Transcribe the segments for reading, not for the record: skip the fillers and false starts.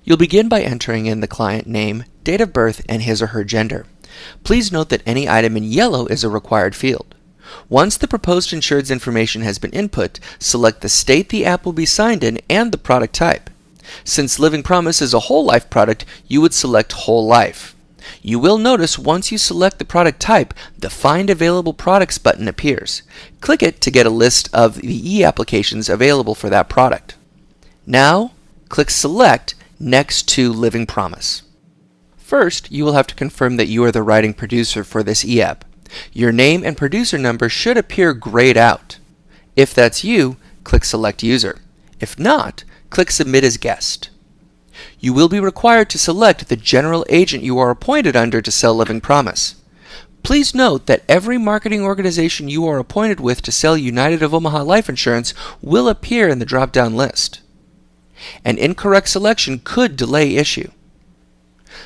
You'll begin by entering in the client name, date of birth, and his or her gender. Please note that any item in yellow is a required field. Once the proposed insured's information has been input, select the state the app will be signed in and the product type. Since Living Promise is a whole life product, you would select whole life. You will notice once you select the product type, the Find Available Products button appears. Click it to get a list of the e-applications available for that product. Now, click Select next to Living Promise. First, you will have to confirm that you are the writing producer for this e-app. Your name and producer number should appear grayed out. If that's you, click Select User. If not, click Submit as Guest. You will be required to select the general agent you are appointed under to sell Living Promise. Please note that every marketing organization you are appointed with to sell United of Omaha Life Insurance will appear in the drop-down list. An incorrect selection could delay issue.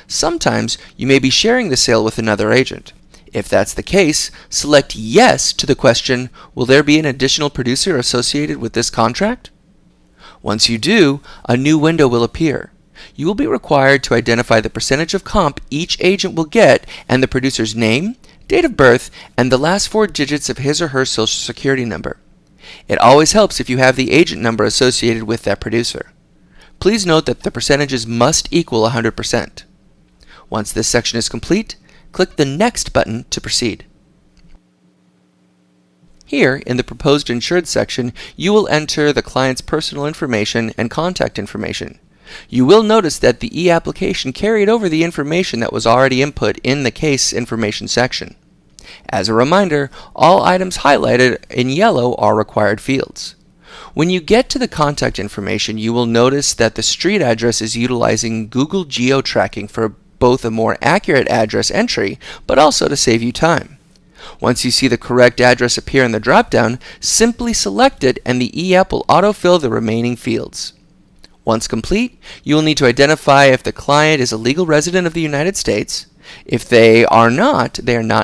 Sometimes you may be sharing the sale with another agent. If that's the case, select Yes to the question, will there be an additional producer associated with this contract? Once you do, a new window will appear. You will be required to identify the percentage of comp each agent will get and the producer's name, date of birth, and the last 4 digits of his or her social security number. It always helps if you have the agent number associated with that producer. Please note that the percentages must equal 100%. Once this section is complete, click the Next button to proceed. Here, in the Proposed Insured section, you will enter the client's personal information and contact information. You will notice that the e-application carried over the information that was already input in the Case Information section. As a reminder, all items highlighted in yellow are required fields. When you get to the contact information, you will notice that the street address is utilizing Google geo-tracking for both a more accurate address entry, but also to save you time. Once you see the correct address appear in the drop-down, simply select it and the e-app will autofill the remaining fields. Once complete, you will need to identify if the client is a legal resident of the United States. If they are not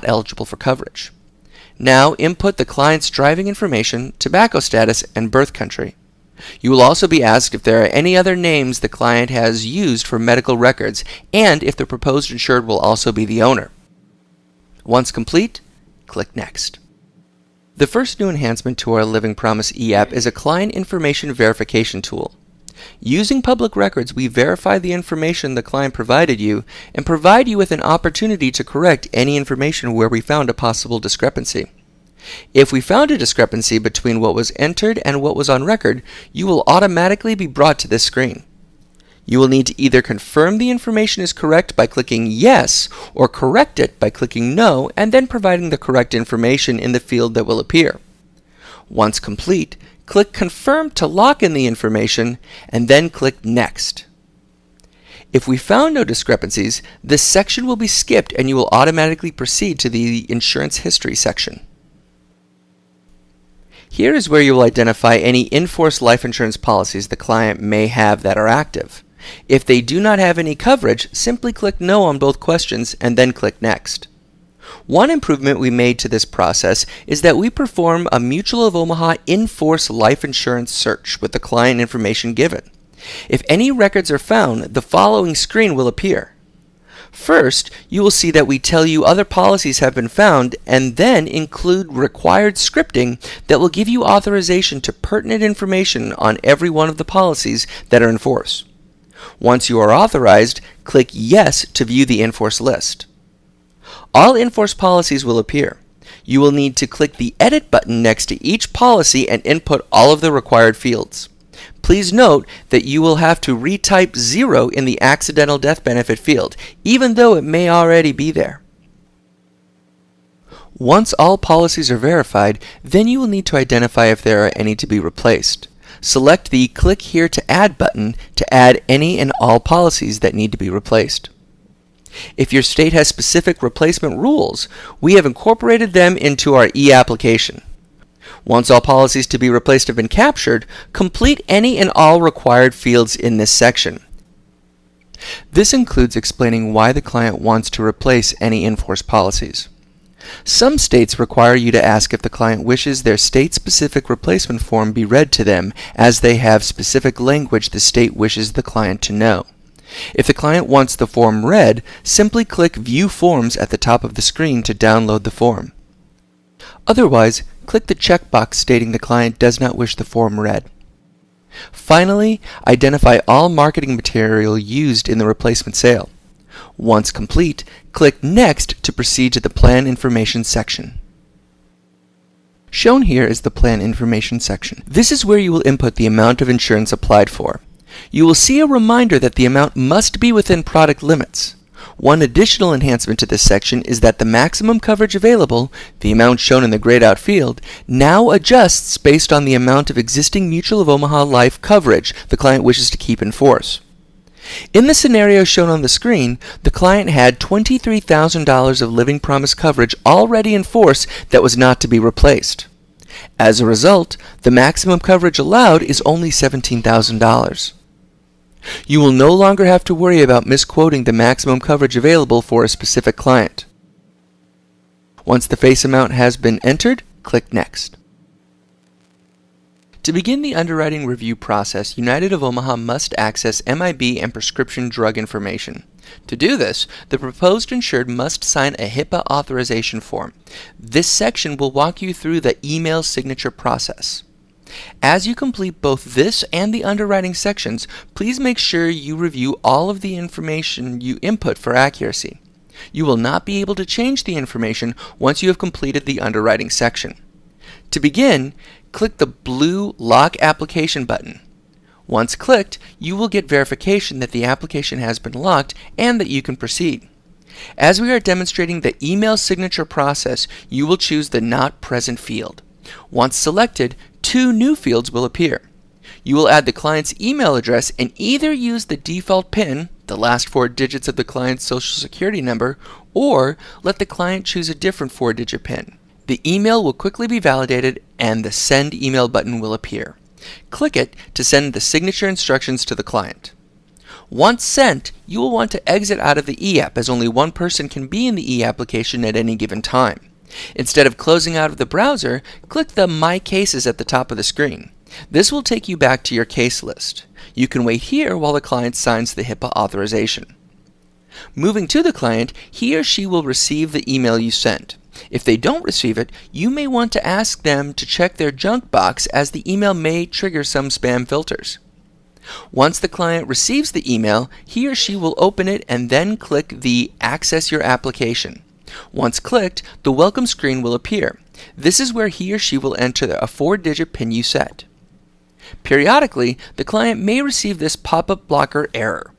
eligible for coverage. Now input the client's driving information, tobacco status, and birth country. You will also be asked if there are any other names the client has used for medical records and if the proposed insured will also be the owner. Once complete, click Next. The first new enhancement to our Living Promise e-app is a client information verification tool. Using public records, we verify the information the client provided you and provide you with an opportunity to correct any information where we found a possible discrepancy. If we found a discrepancy between what was entered and what was on record, you will automatically be brought to this screen. You will need to either confirm the information is correct by clicking Yes or correct it by clicking No and then providing the correct information in the field that will appear. Once complete, click Confirm to lock in the information and then click Next. If we found no discrepancies, this section will be skipped and you will automatically proceed to the Insurance History section. Here is where you will identify any in-force life insurance policies the client may have that are active. If they do not have any coverage, simply click No on both questions and then click Next. One improvement we made to this process is that we perform a Mutual of Omaha in-force life insurance search with the client information given. If any records are found, the following screen will appear. First, you will see that we tell you other policies have been found and then include required scripting that will give you authorization to pertinent information on every one of the policies that are in force. Once you are authorized, click Yes to view the in-force list. All in-force policies will appear. You will need to click the Edit button next to each policy and input all of the required fields. Please note that you will have to retype 0 in the accidental death benefit field, even though it may already be there. Once all policies are verified, then you will need to identify if there are any to be replaced. Select the Click Here to Add button to add any and all policies that need to be replaced. If your state has specific replacement rules, we have incorporated them into our e-application. Once all policies to be replaced have been captured, complete any and all required fields in this section. This includes explaining why the client wants to replace any in-force policies. Some states require you to ask if the client wishes their state-specific replacement form be read to them, as they have specific language the state wishes the client to know. If the client wants the form read, simply click View Forms at the top of the screen to download the form. Otherwise, click the checkbox stating the client does not wish the form read. Finally, identify all marketing material used in the replacement sale. Once complete, click Next to proceed to the Plan Information section. Shown here is the Plan Information section. This is where you will input the amount of insurance applied for. You will see a reminder that the amount must be within product limits. One additional enhancement to this section is that the maximum coverage available, the amount shown in the grayed out field, now adjusts based on the amount of existing Mutual of Omaha life coverage the client wishes to keep in force. In the scenario shown on the screen, the client had $23,000 of living promise coverage already in force that was not to be replaced. As a result, the maximum coverage allowed is only $17,000. You will no longer have to worry about misquoting the maximum coverage available for a specific client. Once the face amount has been entered, click Next. To begin the underwriting review process, United of Omaha must access MIB and prescription drug information. To do this, the proposed insured must sign a HIPAA authorization form. This section will walk you through the email signature process. As you complete both this and the underwriting sections, please make sure you review all of the information you input for accuracy. You will not be able to change the information once you have completed the underwriting section. To begin, click the blue Lock Application button. Once clicked, you will get verification that the application has been locked and that you can proceed. As we are demonstrating the email signature process, you will choose the Not Present field. Once selected, two new fields will appear. You will add the client's email address and either use the default PIN, the last 4 digits of the client's social security number, or let the client choose a different 4-digit PIN. The email will quickly be validated and the Send Email button will appear. Click it to send the signature instructions to the client. Once sent, you will want to exit out of the Eapp as only one person can be in the e-application at any given time. Instead of closing out of the browser, click the My Cases at the top of the screen. This will take you back to your case list. You can wait here while the client signs the HIPAA authorization. Moving to the client, he or she will receive the email you sent. If they don't receive it, you may want to ask them to check their junk box as the email may trigger some spam filters. Once the client receives the email, he or she will open it and then click the Access Your Application. Once clicked, the welcome screen will appear. This is where he or she will enter a 4-digit PIN you set. Periodically, the client may receive this pop-up blocker error.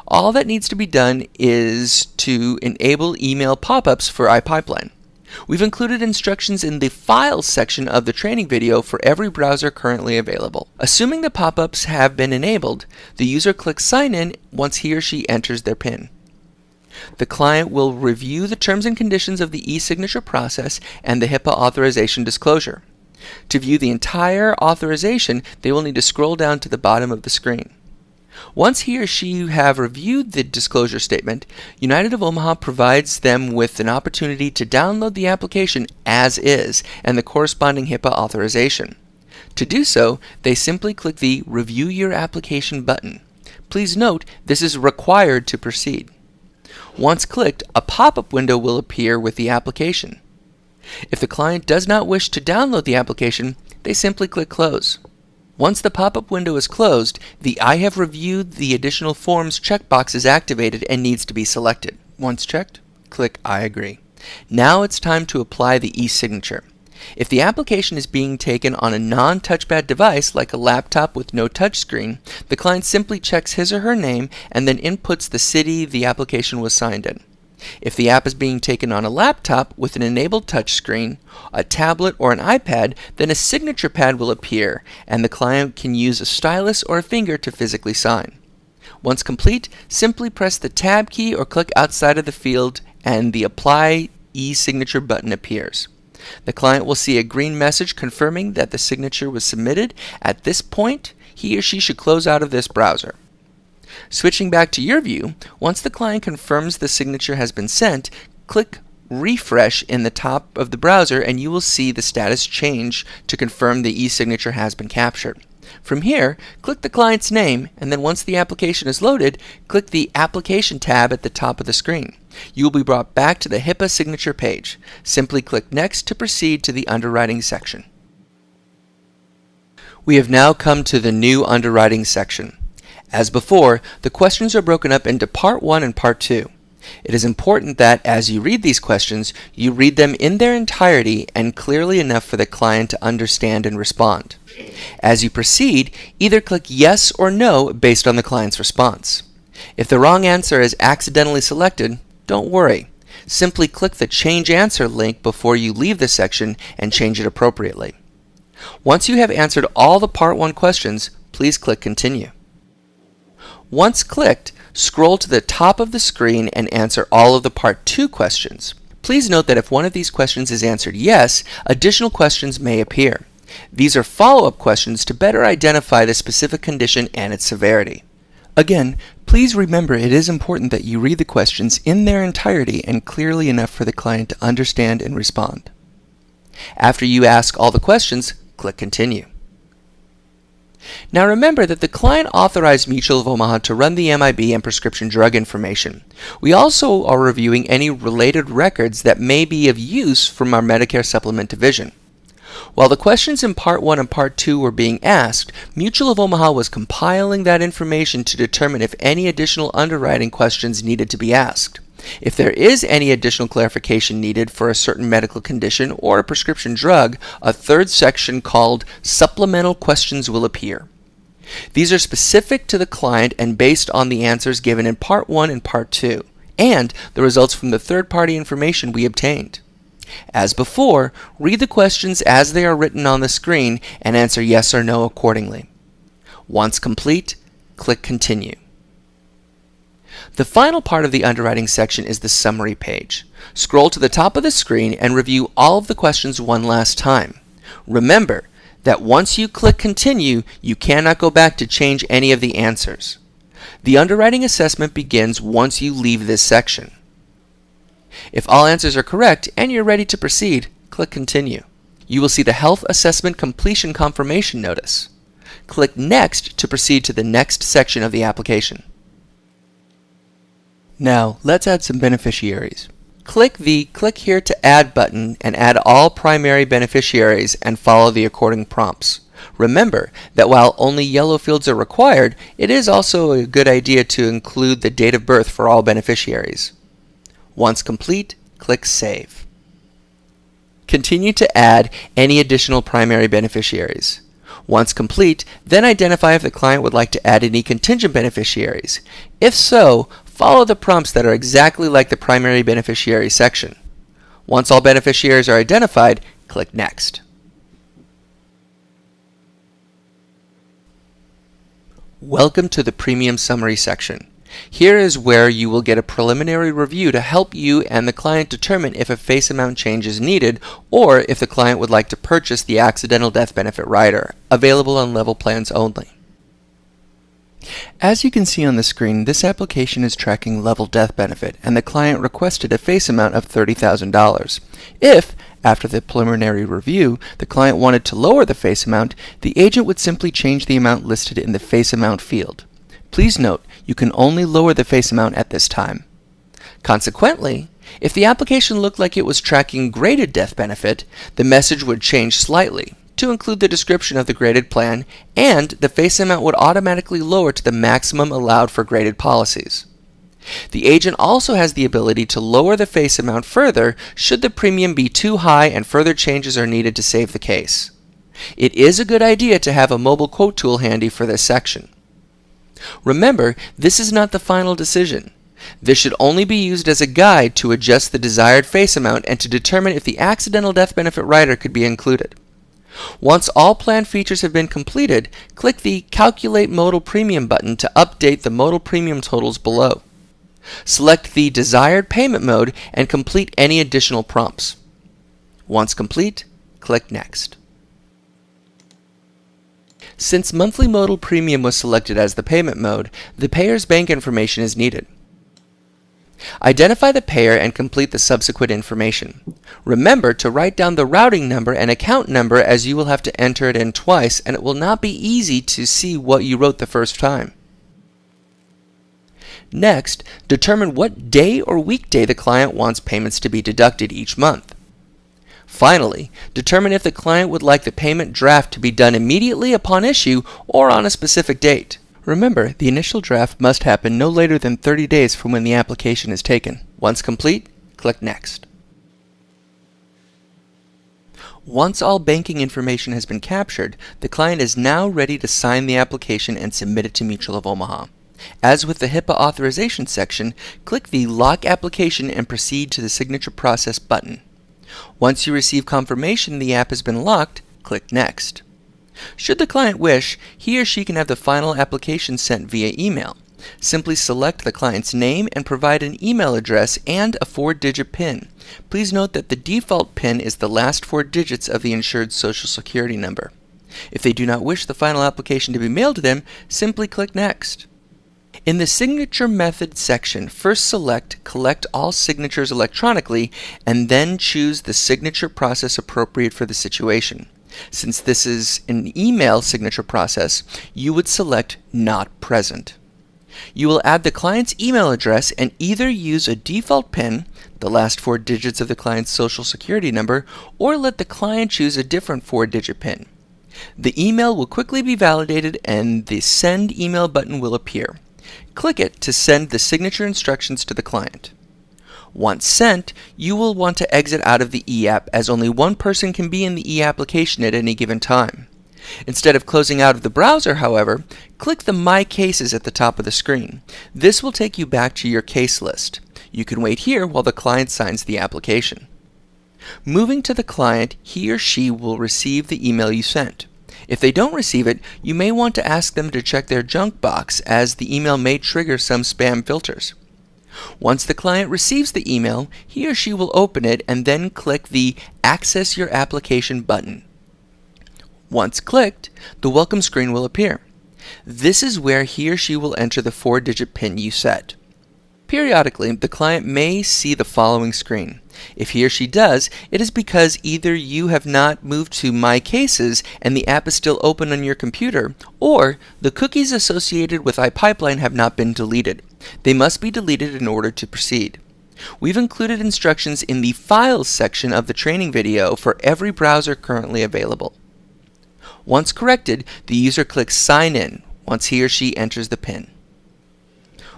All that needs to be done is to enable email pop-ups for iPipeline. We've included instructions in the Files section of the training video for every browser currently available. Assuming the pop-ups have been enabled, the user clicks Sign In once he or she enters their PIN. The client will review the terms and conditions of the e-signature process and the HIPAA authorization disclosure. To view the entire authorization, they will need to scroll down to the bottom of the screen. Once he or she have reviewed the disclosure statement, United of Omaha provides them with an opportunity to download the application as is and the corresponding HIPAA authorization. To do so, they simply click the Review Your Application button. Please note, this is required to proceed. Once clicked, a pop-up window will appear with the application. If the client does not wish to download the application, they simply click Close. Once the pop-up window is closed, the I have reviewed the additional forms checkbox is activated and needs to be selected. Once checked, click I agree. Now it's time to apply the e-signature. If the application is being taken on a non-touchpad device like a laptop with no touchscreen, the client simply checks his or her name and then inputs the city the application was signed in. If the app is being taken on a laptop with an enabled touchscreen, a tablet, or an iPad, then a signature pad will appear, and the client can use a stylus or a finger to physically sign. Once complete, simply press the Tab key or click outside of the field, and the Apply e-signature button appears. The client will see a green message confirming that the signature was submitted. At this point, he or she should close out of this browser. Switching back to your view, once the client confirms the signature has been sent, click Refresh in the top of the browser and you will see the status change to confirm the e-signature has been captured. From here, click the client's name, and then once the application is loaded, click the Application tab at the top of the screen. You will be brought back to the HIPAA signature page. Simply click Next to proceed to the Underwriting section. We have now come to the new Underwriting section. As before, the questions are broken up into Part 1 and Part 2. It is important that, as you read these questions, you read them in their entirety and clearly enough for the client to understand and respond. As you proceed, either click Yes or No based on the client's response. If the wrong answer is accidentally selected, don't worry. Simply click the Change Answer link before you leave the section and change it appropriately. Once you have answered all the Part 1 questions, please click Continue. Once clicked, scroll to the top of the screen and answer all of the Part 2 questions. Please note that if one of these questions is answered yes, additional questions may appear. These are follow-up questions to better identify the specific condition and its severity. Again, please remember it is important that you read the questions in their entirety and clearly enough for the client to understand and respond. After you ask all the questions, click Continue. Now remember that the client authorized Mutual of Omaha to run the MIB and prescription drug information. We also are reviewing any related records that may be of use from our Medicare Supplement division. While the questions in Part 1 and Part 2 were being asked, Mutual of Omaha was compiling that information to determine if any additional underwriting questions needed to be asked. If there is any additional clarification needed for a certain medical condition or a prescription drug, a third section called Supplemental Questions will appear. These are specific to the client and based on the answers given in Part 1 and Part 2, and the results from the third-party information we obtained. As before, read the questions as they are written on the screen and answer yes or no accordingly. Once complete, click Continue. The final part of the underwriting section is the summary page. Scroll to the top of the screen and review all of the questions one last time. Remember that once you click Continue, you cannot go back to change any of the answers. The underwriting assessment begins once you leave this section. If all answers are correct and you're ready to proceed, click Continue. You will see the Health Assessment Completion Confirmation notice. Click Next to proceed to the next section of the application. Now, let's add some beneficiaries. Click the Click Here to Add button and add all primary beneficiaries and follow the according prompts. Remember that while only yellow fields are required, it is also a good idea to include the date of birth for all beneficiaries. Once complete, click Save. Continue to add any additional primary beneficiaries. Once complete, then identify if the client would like to add any contingent beneficiaries. If so, follow the prompts that are exactly like the primary beneficiary section. Once all beneficiaries are identified, click Next. Welcome to the Premium Summary section. Here is where you will get a preliminary review to help you and the client determine if a face amount change is needed or if the client would like to purchase the accidental death benefit rider, available on level plans only. As you can see on the screen, this application is tracking level death benefit, and the client requested a face amount of $30,000. If, after the preliminary review, the client wanted to lower the face amount, the agent would simply change the amount listed in the face amount field. Please note, you can only lower the face amount at this time. Consequently, if the application looked like it was tracking graded death benefit, the message would change slightly to include the description of the graded plan, and the face amount would automatically lower to the maximum allowed for graded policies. The agent also has the ability to lower the face amount further should the premium be too high and further changes are needed to save the case. It is a good idea to have a mobile quote tool handy for this section. Remember, this is not the final decision. This should only be used as a guide to adjust the desired face amount and to determine if the accidental death benefit rider could be included. Once all plan features have been completed, click the Calculate Modal Premium button to update the modal premium totals below. Select the desired payment mode and complete any additional prompts. Once complete, click Next. Since monthly modal premium was selected as the payment mode, the payer's bank information is needed. Identify the payer and complete the subsequent information. Remember to write down the routing number and account number, as you will have to enter it in twice and it will not be easy to see what you wrote the first time. Next, determine what day or weekday the client wants payments to be deducted each month. Finally, determine if the client would like the payment draft to be done immediately upon issue or on a specific date. Remember, the initial draft must happen no later than 30 days from when the application is taken. Once complete, click Next. Once all banking information has been captured, the client is now ready to sign the application and submit it to Mutual of Omaha. As with the HIPAA authorization section, click the Lock Application and Proceed to the Signature Process button. Once you receive confirmation the app has been locked, click Next. Should the client wish, he or she can have the final application sent via email. Simply select the client's name and provide an email address and a 4-digit PIN. Please note that the default PIN is the last 4 digits of the insured's Social Security number. If they do not wish the final application to be mailed to them, simply click Next. In the Signature Method section, first select Collect all signatures electronically and then choose the signature process appropriate for the situation. Since this is an email signature process, you would select Not Present. You will add the client's email address and either use a default PIN, the last 4 digits of the client's Social Security number, or let the client choose a different 4-digit PIN. The email will quickly be validated and the Send Email button will appear. Click it to send the signature instructions to the client. Once sent, you will want to exit out of the Eapp, as only one person can be in the e-application at any given time. Instead of closing out of the browser, however, click the My Cases at the top of the screen. This will take you back to your case list. You can wait here while the client signs the application. Moving to the client, he or she will receive the email you sent. If they don't receive it, you may want to ask them to check their junk box, as the email may trigger some spam filters. Once the client receives the email, he or she will open it and then click the Access Your Application button. Once clicked, the welcome screen will appear. This is where he or she will enter the 4-digit PIN you set. Periodically, the client may see the following screen. If he or she does, it is because either you have not moved to My Cases and the app is still open on your computer, or the cookies associated with iPipeline have not been deleted. They must be deleted in order to proceed. We've included instructions in the Files section of the training video for every browser currently available. Once corrected, the user clicks Sign In once he or she enters the PIN.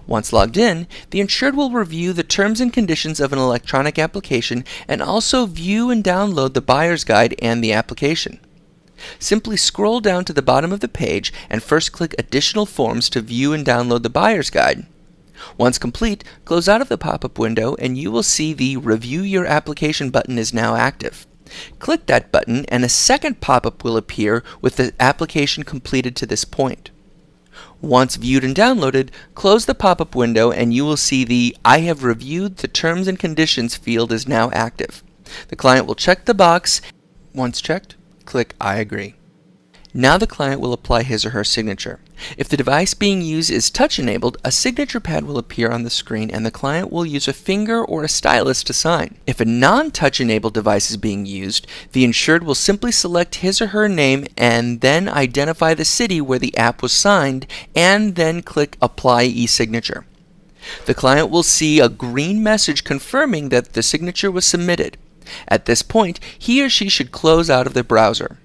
Once logged in, the insured will review the terms and conditions of an electronic application and also view and download the buyer's guide and the application. Simply scroll down to the bottom of the page and first click Additional Forms to view and download the buyer's guide. Once complete, close out of the pop-up window and you will see the Review Your Application button is now active. Click that button and a second pop-up will appear with the application completed to this point. Once viewed and downloaded, close the pop-up window and you will see the I have reviewed the terms and conditions field is now active. The client will check the box. Once checked, click I agree. Now the client will apply his or her signature. If the device being used is touch-enabled, a signature pad will appear on the screen and the client will use a finger or a stylus to sign. If a non-touch-enabled device is being used, the insured will simply select his or her name and then identify the city where the app was signed and then click Apply e-signature. The client will see a green message confirming that the signature was submitted. At this point, he or she should close out of the browser.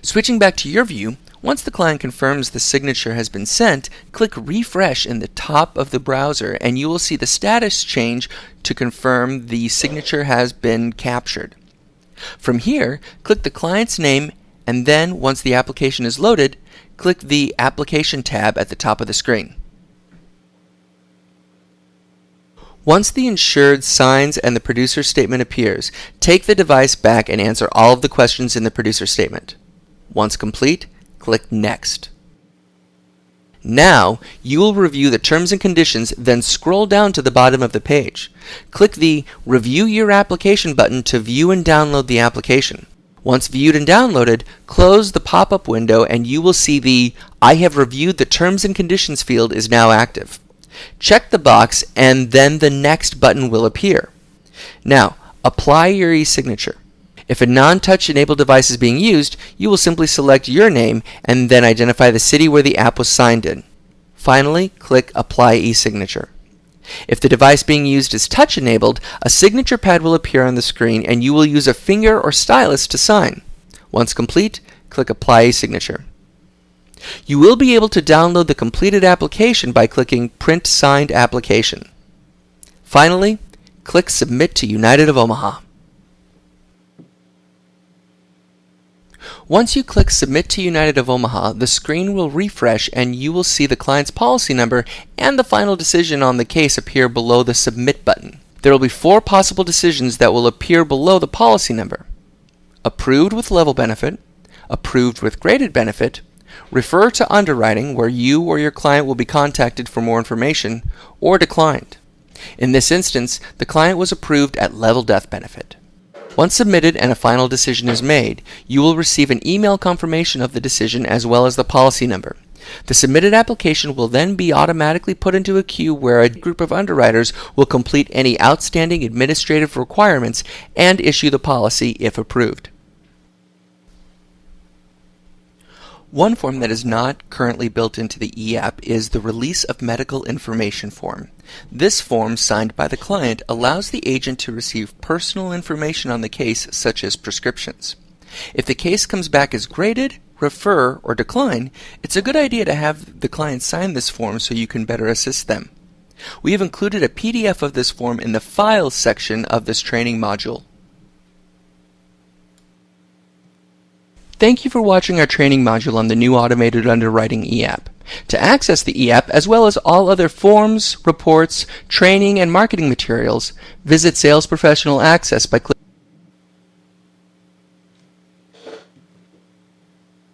Switching back to your view, once the client confirms the signature has been sent, click Refresh in the top of the browser and you will see the status change to confirm the signature has been captured. From here, click the client's name and then, once the application is loaded, click the Application tab at the top of the screen. Once the insured signs and the producer statement appears, take the device back and answer all of the questions in the producer statement. Once complete, click Next. Now, you will review the terms and conditions, then scroll down to the bottom of the page. Click the Review Your Application button to view and download the application. Once viewed and downloaded, close the pop-up window and you will see the I have reviewed the terms and conditions field is now active. Check the box and then the Next button will appear. Now, apply your e-signature. If a non-touch enabled device is being used, you will simply select your name and then identify the city where the app was signed in. Finally, click Apply e-signature. If the device being used is touch enabled, a signature pad will appear on the screen and you will use a finger or stylus to sign. Once complete, click Apply e-signature. You will be able to download the completed application by clicking Print Signed Application. Finally, click Submit to United of Omaha. Once you click Submit to United of Omaha, the screen will refresh and you will see the client's policy number and the final decision on the case appear below the Submit button. There will be 4 possible decisions that will appear below the policy number: approved with level benefit, approved with graded benefit, refer to underwriting where you or your client will be contacted for more information, or declined. In this instance, the client was approved at level death benefit. Once submitted and a final decision is made, you will receive an email confirmation of the decision as well as the policy number. The submitted application will then be automatically put into a queue where a group of underwriters will complete any outstanding administrative requirements and issue the policy if approved. One form that is not currently built into the Eapp is the Release of Medical Information form. This form, signed by the client, allows the agent to receive personal information on the case, such as prescriptions. If the case comes back as graded, refer, or decline, it's a good idea to have the client sign this form so you can better assist them. We have included a PDF of this form in the Files section of this training module. Thank you for watching our training module on the new automated underwriting Eapp. To access the Eapp, as well as all other forms, reports, training, and marketing materials, visit Sales Professional Access by clicking